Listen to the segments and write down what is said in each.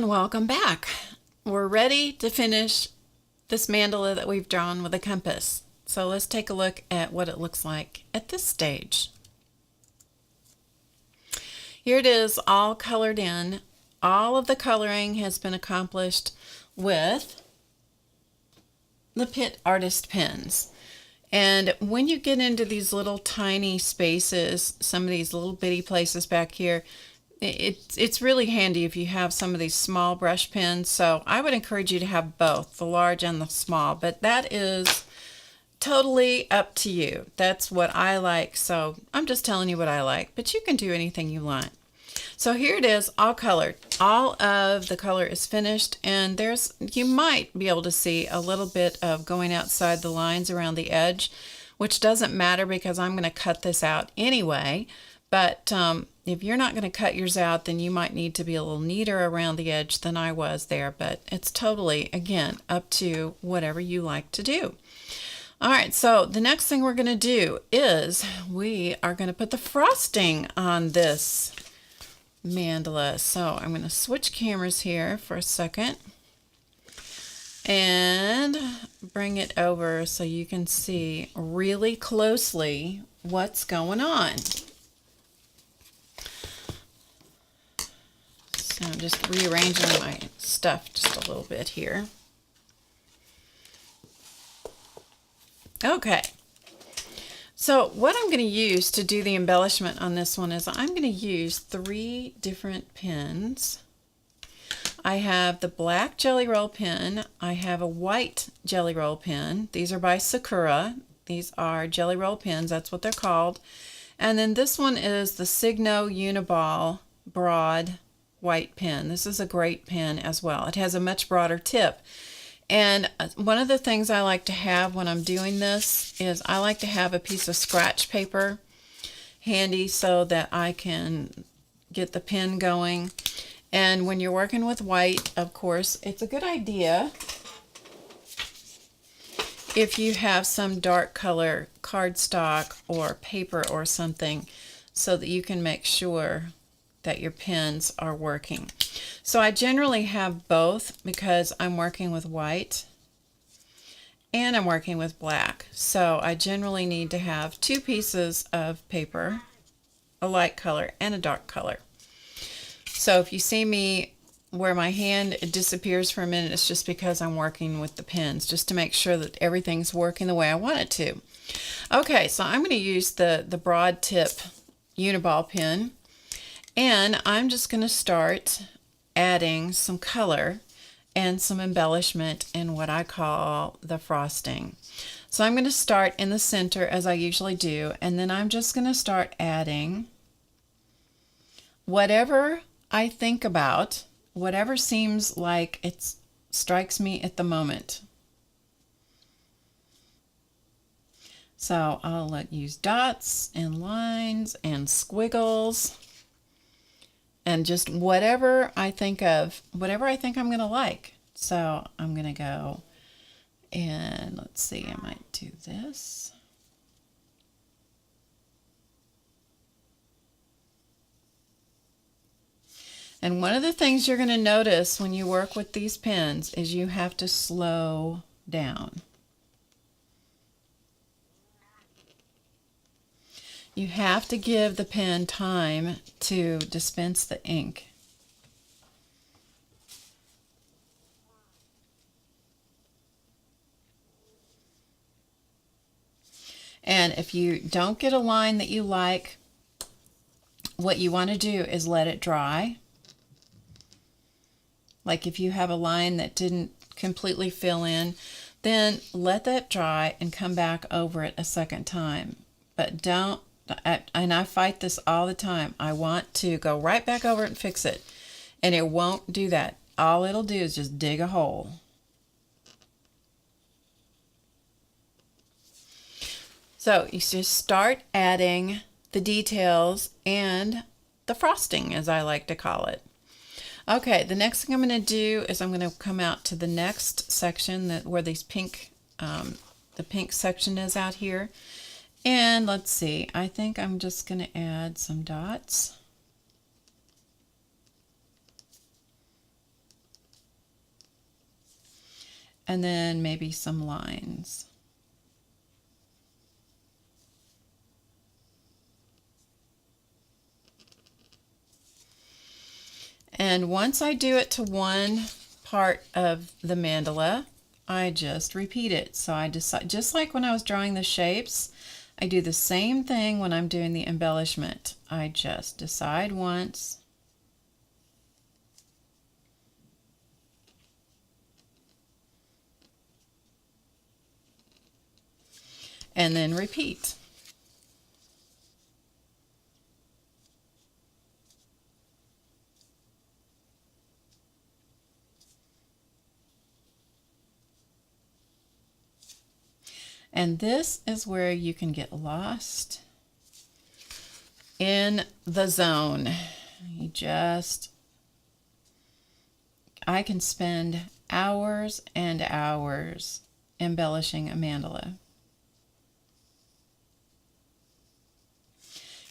And welcome back. We're ready to finish this mandala that we've drawn with a compass. So let's take a look at what it looks like at this stage. Here it is, all colored in. All of the coloring has been accomplished with the Pitt Artist pens. And when you get into these little tiny spaces, some of these little bitty places back here, it's really handy if you have some of these small brush pens. So I would encourage you to have both, the large and the small, but that is totally up to you. That's what I like, so I'm just telling you what I like, but you can do anything you want. So here it is, all colored. All of the color is finished, and you might be able to see a little bit of going outside the lines around the edge, which doesn't matter because I'm going to cut this out anyway. But if you're not going to cut yours out, then you might need to be a little neater around the edge than I was there. But it's totally, again, up to whatever you like to do. All right, so the next thing we're going to do is we are going to put the frosting on this mandala. So I'm going to switch cameras here for a second and bring it over so you can see really closely what's going on. So I'm just rearranging my stuff just a little bit here. Okay, so what I'm going to use to do the embellishment on this one is I'm going to use 3 different pens. I have the black Jelly Roll pen, I have a white Jelly Roll pen. These are by Sakura. These are Jelly Roll pens, that's what they're called. And then this one is the Signo Uniball Broad white pen. This is a great pen as well. It has a much broader tip. And one of the things I like to have when I'm doing this is I like to have a piece of scratch paper handy so that I can get the pen going. And when you're working with white, of course, it's a good idea if you have some dark color cardstock or paper or something so that you can make sure that your pens are working. So I generally have both because I'm working with white and I'm working with black. So I generally need to have 2 pieces of paper, a light color and a dark color. So if you see me where my hand disappears for a minute, it's just because I'm working with the pens, just to make sure that everything's working the way I want it to. Okay, so I'm going to use the broad tip Uniball pen. And I'm just going to start adding some color and some embellishment in what I call the frosting. So I'm going to start in the center as I usually do, and then I'm just going to start adding whatever I think about, whatever seems like it strikes me at the moment. So I'll use dots and lines and squiggles. And just whatever I think of, whatever I think I'm going to like. So I'm going to go and let's see, I might do this. And one of the things you're going to notice when you work with these pens is you have to slow down. You have to give the pen time to dispense the ink. And if you don't get a line that you like, what you want to do is let it dry. Like if you have a line that didn't completely fill in, then let that dry and come back over it a second time. But don't, and I fight this all the time, I want to go right back over it and fix it. And it won't do that. All it'll do is just dig a hole. So you just start adding the details and the frosting, as I like to call it. Okay, the next thing I'm going to do is I'm going to come out to the next section where these pink, the pink section is out here. And let's see, I think I'm just going to add some dots. and then maybe some lines. And once I do it to one part of the mandala, I just repeat it. So I decide, just like when I was drawing the shapes, I do the same thing when I'm doing the embellishment. I just decide once, and then repeat. And this is where you can get lost in the zone. I can spend hours and hours embellishing a mandala.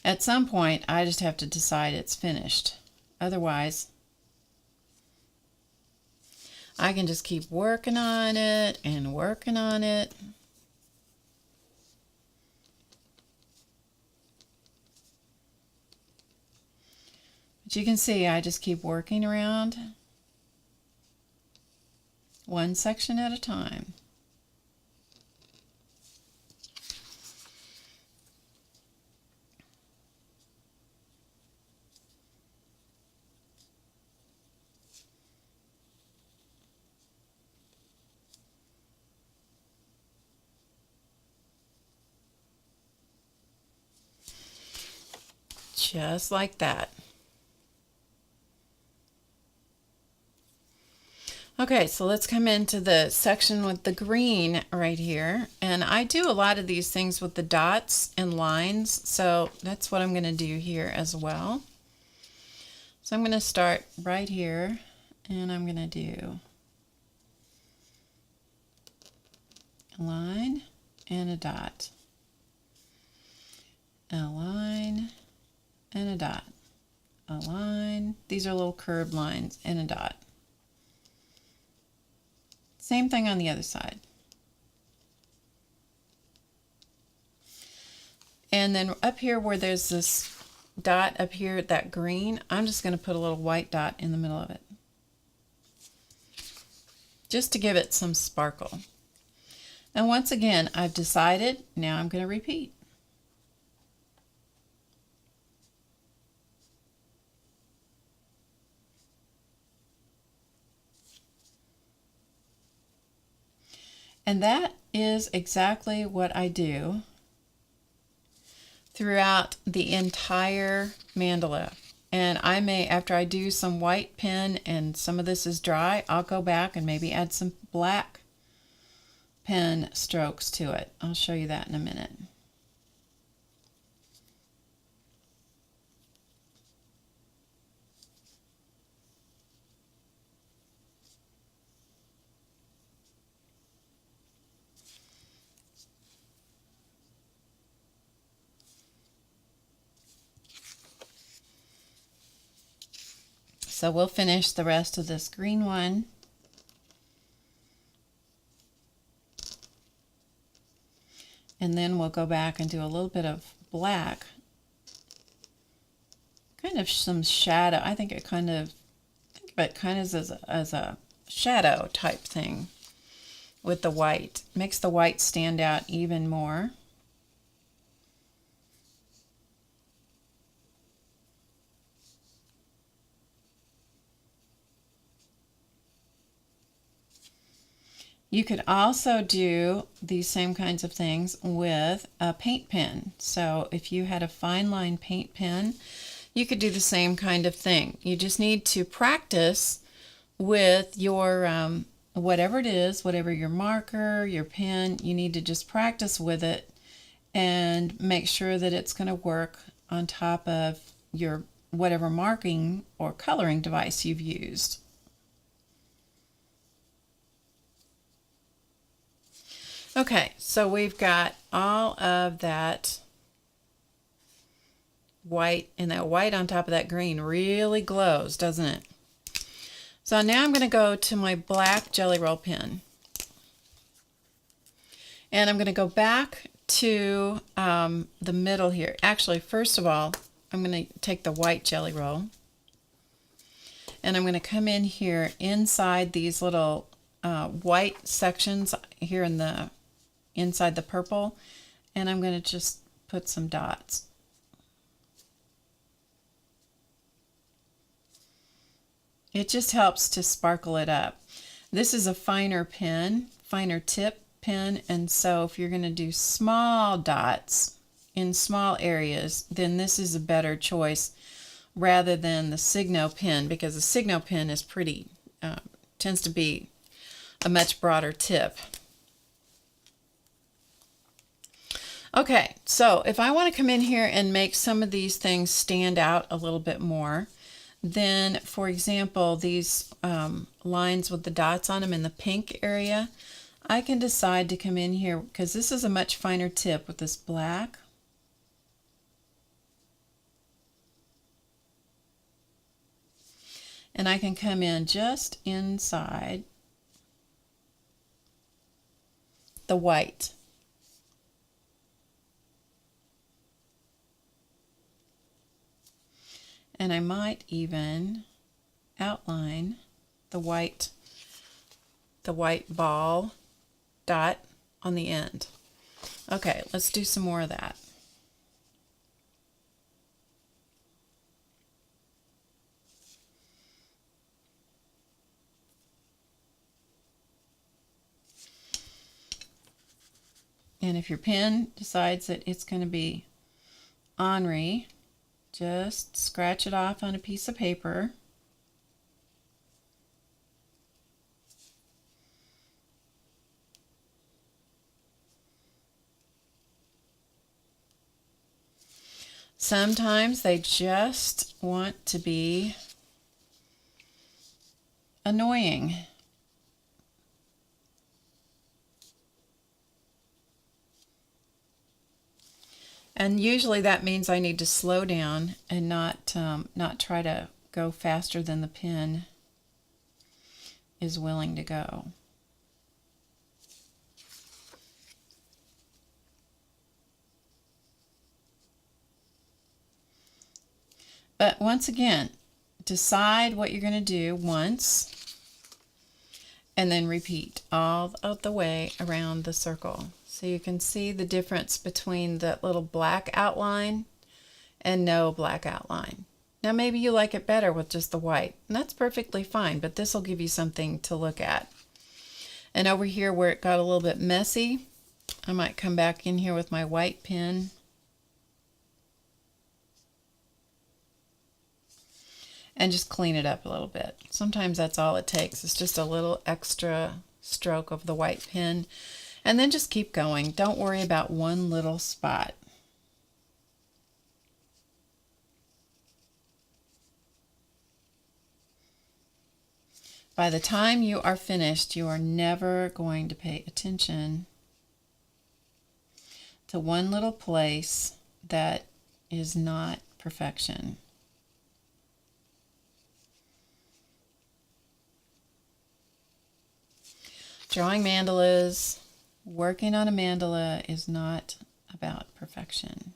At some point, I just have to decide it's finished. Otherwise, I can just keep working on it and working on it. But you can see I just keep working around one section at a time. Just like that. Okay, so let's come into the section with the green right here. And I do a lot of these things with the dots and lines, so that's what I'm going to do here as well. So I'm going to start right here, and I'm going to do a line and a dot, a line and a dot, a line. These are little curved lines and a dot. Same thing on the other side. And then up here where there's this dot up here, that green, I'm just going to put a little white dot in the middle of it, just to give it some sparkle. And once again, I've decided, now I'm going to repeat. And that is exactly what I do throughout the entire mandala. And I may, after I do some white pen and some of this is dry, I'll go back and maybe add some black pen strokes to it. I'll show you that in a minute. So we'll finish the rest of this green one. And then we'll go back and do a little bit of black. Kind of some shadow. I think it think of it kind of as a shadow type thing with the white. Makes the white stand out even more. You could also do these same kinds of things with a paint pen. So if you had a fine line paint pen, you could do the same kind of thing. You just need to practice with your whatever it is, whatever your marker, your pen, you need to just practice with it and make sure that it's going to work on top of your whatever marking or coloring device you've used. Okay, so we've got all of that white, and that white on top of that green really glows, doesn't it? So now I'm going to go to my black Jelly Roll pen. And I'm going to go back to the middle here. Actually, first of all, I'm going to take the white jelly roll, and I'm going to come in here inside these little white sections here in the inside the purple, and I'm going to just put some dots. It just helps to sparkle it up. This is a finer pen, finer tip pen, and so if you're going to do small dots in small areas, then this is a better choice rather than the Signo pen, because the Signo pen is pretty, tends to be a much broader tip. Okay, so if I want to come in here and make some of these things stand out a little bit more, then for example, these lines with the dots on them in the pink area, I can decide to come in here, because this is a much finer tip with this black. And I can come in just inside the white. And I might even outline the white ball dot on the end. Okay, let's do some more of that. And if your pen decides that it's going to be ornery, just scratch it off on a piece of paper. Sometimes they just want to be annoying. And usually that means I need to slow down and not try to go faster than the pen is willing to go. But once again, decide what you're going to do once, and then repeat all of the way around the circle. So you can see the difference between that little black outline and no black outline. Now maybe you like it better with just the white, and that's perfectly fine, but this will give you something to look at. And over here where it got a little bit messy, I might come back in here with my white pen and just clean it up a little bit. Sometimes that's all it takes. It's just a little extra stroke of the white pen, and then just keep going. Don't worry about one little spot. By the time you are finished, you are never going to pay attention to one little place that is not perfection. Drawing mandalas, working on a mandala is not about perfection.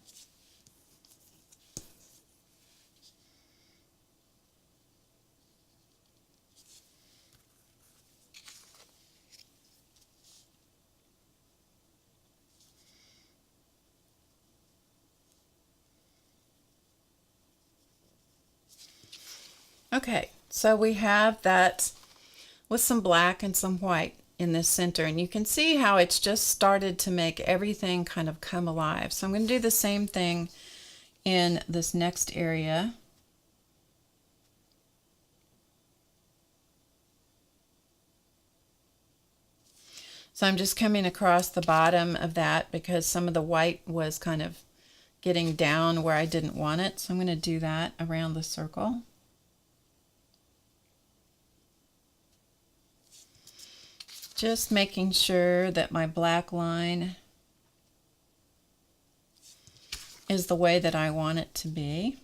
Okay, so we have that with some black and some white in this center, and you can see how it's just started to make everything kind of come alive. So I'm going to do the same thing in this next area. So I'm just coming across the bottom of that because some of the white was kind of getting down where I didn't want it. So I'm going to do that around the circle. Just making sure that my black line is the way that I want it to be.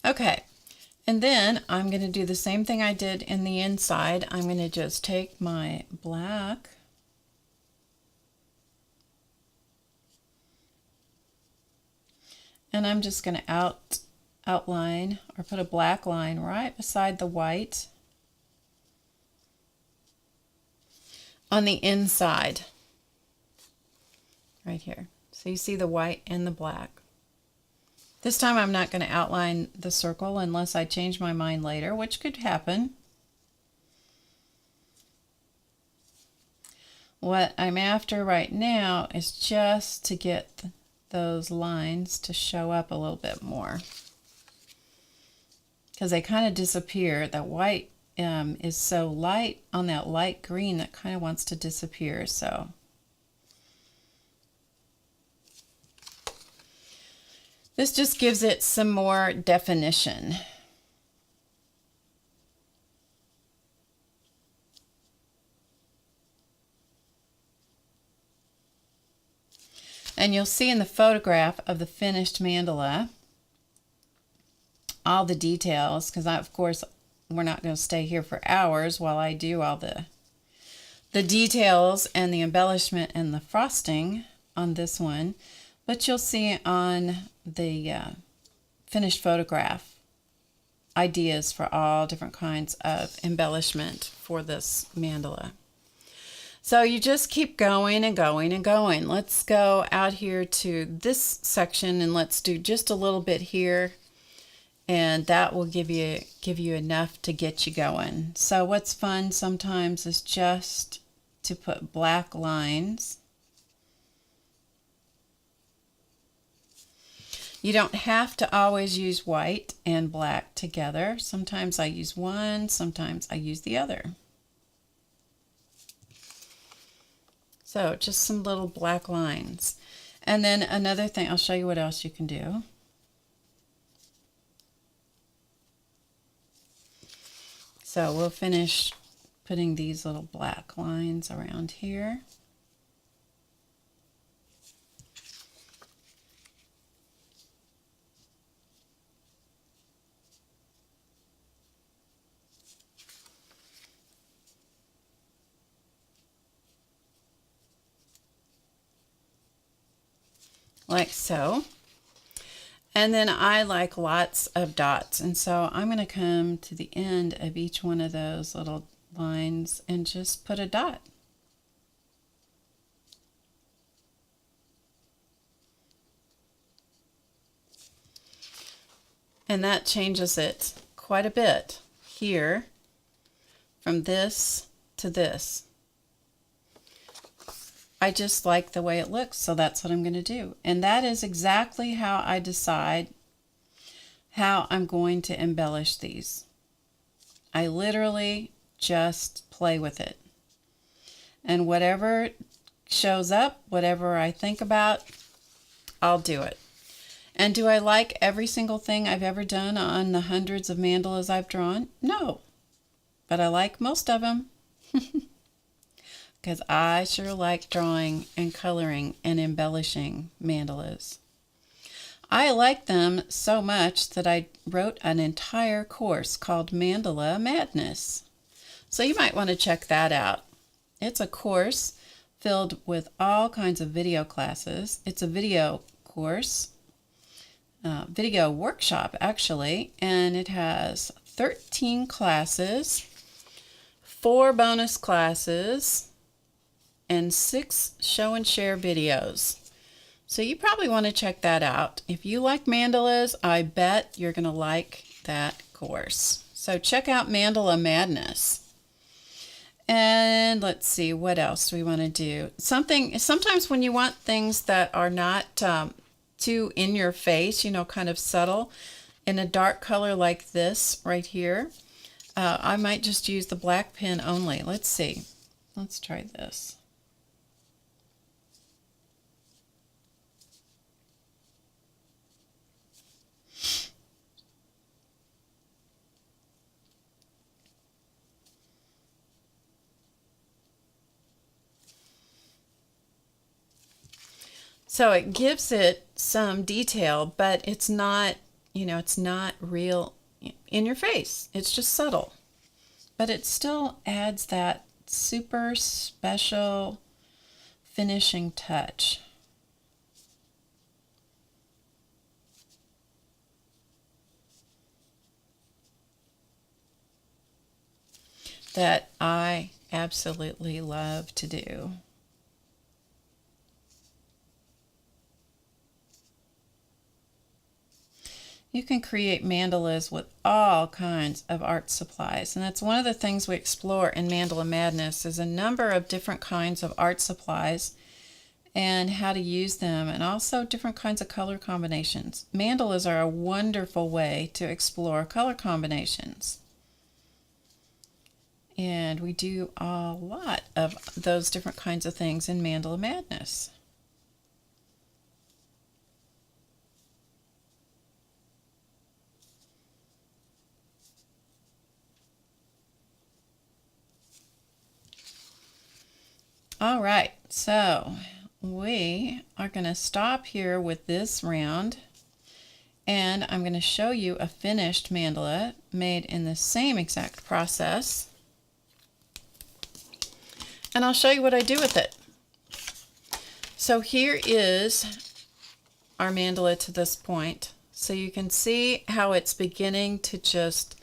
Okay, and then I'm going to do the same thing I did in the inside. I'm going to just take my black and I'm just going to outline or put a black line right beside the white on the inside right here. So you see the white and the black. This time I'm not going to outline the circle unless I change my mind later, which could happen. What I'm after right now is just to get those lines to show up a little bit more, because they kind of disappear. The white is so light on that light green that kind of wants to disappear. So this just gives it some more definition. And you'll see in the photograph of the finished mandala all the details, because of course we're not going to stay here for hours while I do all the details and the embellishment and the frosting on this one. But you'll see on the finished photograph ideas for all different kinds of embellishment for this mandala. So you just keep going and going and going. Let's go out here to this section and let's do just a little bit here, and that will give you enough to get you going. So what's fun sometimes is just to put black lines. You don't have to always use white and black together. Sometimes I use one, sometimes I use the other. So just some little black lines. And then another thing, I'll show you what else you can do. So we'll finish putting these little black lines around here. Like so. And then I like lots of dots, and so I'm going to come to the end of each one of those little lines and just put a dot. And that changes it quite a bit here from this to this. I just like the way it looks, so that's what I'm going to do. And that is exactly how I decide how I'm going to embellish these. I literally just play with it. And whatever shows up, whatever I think about, I'll do it. And do I like every single thing I've ever done on the hundreds of mandalas I've drawn? No. But I like most of them. Because I sure like drawing and coloring and embellishing mandalas. I like them so much that I wrote an entire course called Mandala Madness. So you might want to check that out. It's a course filled with all kinds of video classes. It's a video course, video workshop actually, and it has 13 classes, 4 bonus classes, and 6 show and share videos. So you probably want to check that out. If you like mandalas, I bet you're going to like that course. So check out Mandala Madness. And let's see, what else do we want to do? Sometimes when you want things that are not too in your face, you know, kind of subtle, in a dark color like this right here, I might just use the black pen only. Let's see. Let's try this. So it gives it some detail, but it's not it's not real in your face. It's just subtle. But it still adds that super special finishing touch. That I absolutely love to do. You can create mandalas with all kinds of art supplies, and that's one of the things we explore in Mandala Madness is a number of different kinds of art supplies and how to use them, and also different kinds of color combinations. Mandalas are a wonderful way to explore color combinations. And we do a lot of those different kinds of things in Mandala Madness. All right, so we are going to stop here with this round, and I'm going to show you a finished mandala made in the same exact process, and I'll show you what I do with it. So here is our mandala to this point. So you can see how it's beginning to just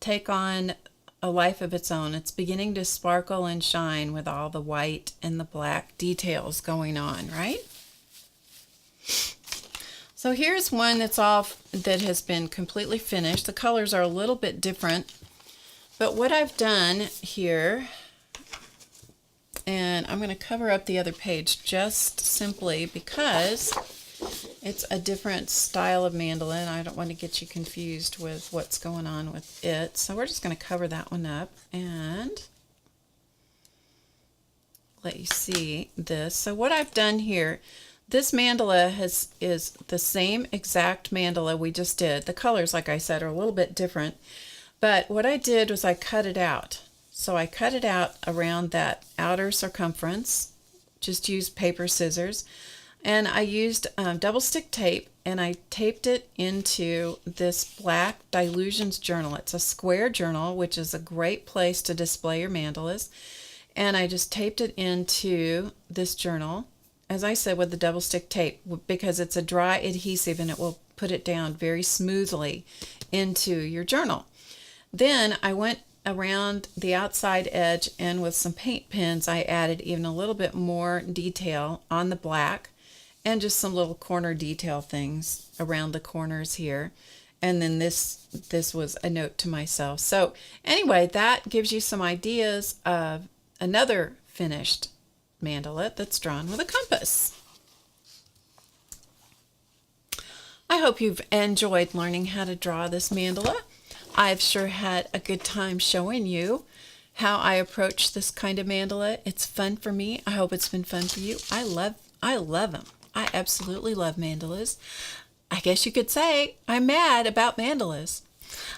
take on a life of its own. It's beginning to sparkle and shine with all the white and the black details going on, right? So here's one that has been completely finished. The colors are a little bit different, but what I've done here, and I'm going to cover up the other page just simply because it's a different style of mandala, and I don't want to get you confused with what's going on with it. So we're just going to cover that one up and let you see this. So what I've done here, this mandala is the same exact mandala we just did. The colors, like I said, are a little bit different. But what I did was I cut it out. So I cut it out around that outer circumference. Just used paper scissors. And I used double stick tape, and I taped it into this black Dilutions journal. It's a square journal, which is a great place to display your mandalas. And I just taped it into this journal, as I said, with the double stick tape, because it's a dry adhesive and it will put it down very smoothly into your journal. Then I went around the outside edge, and with some paint pens, I added even a little bit more detail on the black, and just some little corner detail things around the corners here. And then this was a note to myself. So anyway, that gives you some ideas of another finished mandala that's drawn with a compass. I hope you've enjoyed learning how to draw this mandala. I've sure had a good time showing you how I approach this kind of mandala. It's fun for me. I hope it's been fun for you. I love them. I absolutely love mandalas. I guess you could say I'm mad about mandalas.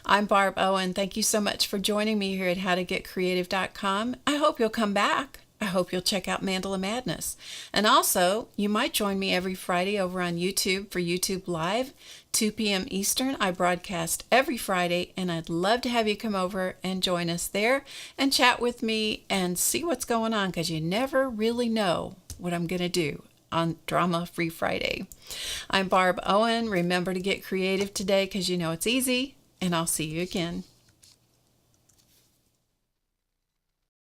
I'm Barb Owen. Thank you so much for joining me here at HowToGetCreative.com. I hope you'll come back. I hope you'll check out Mandala Madness. And also, you might join me every Friday over on YouTube for YouTube Live, 2 p.m. Eastern. I broadcast every Friday, and I'd love to have you come over and join us there and chat with me and see what's going on, because you never really know what I'm going to do on Drama Free Friday. I'm Barb Owen. Remember to get creative today, because you know it's easy, and I'll see you again.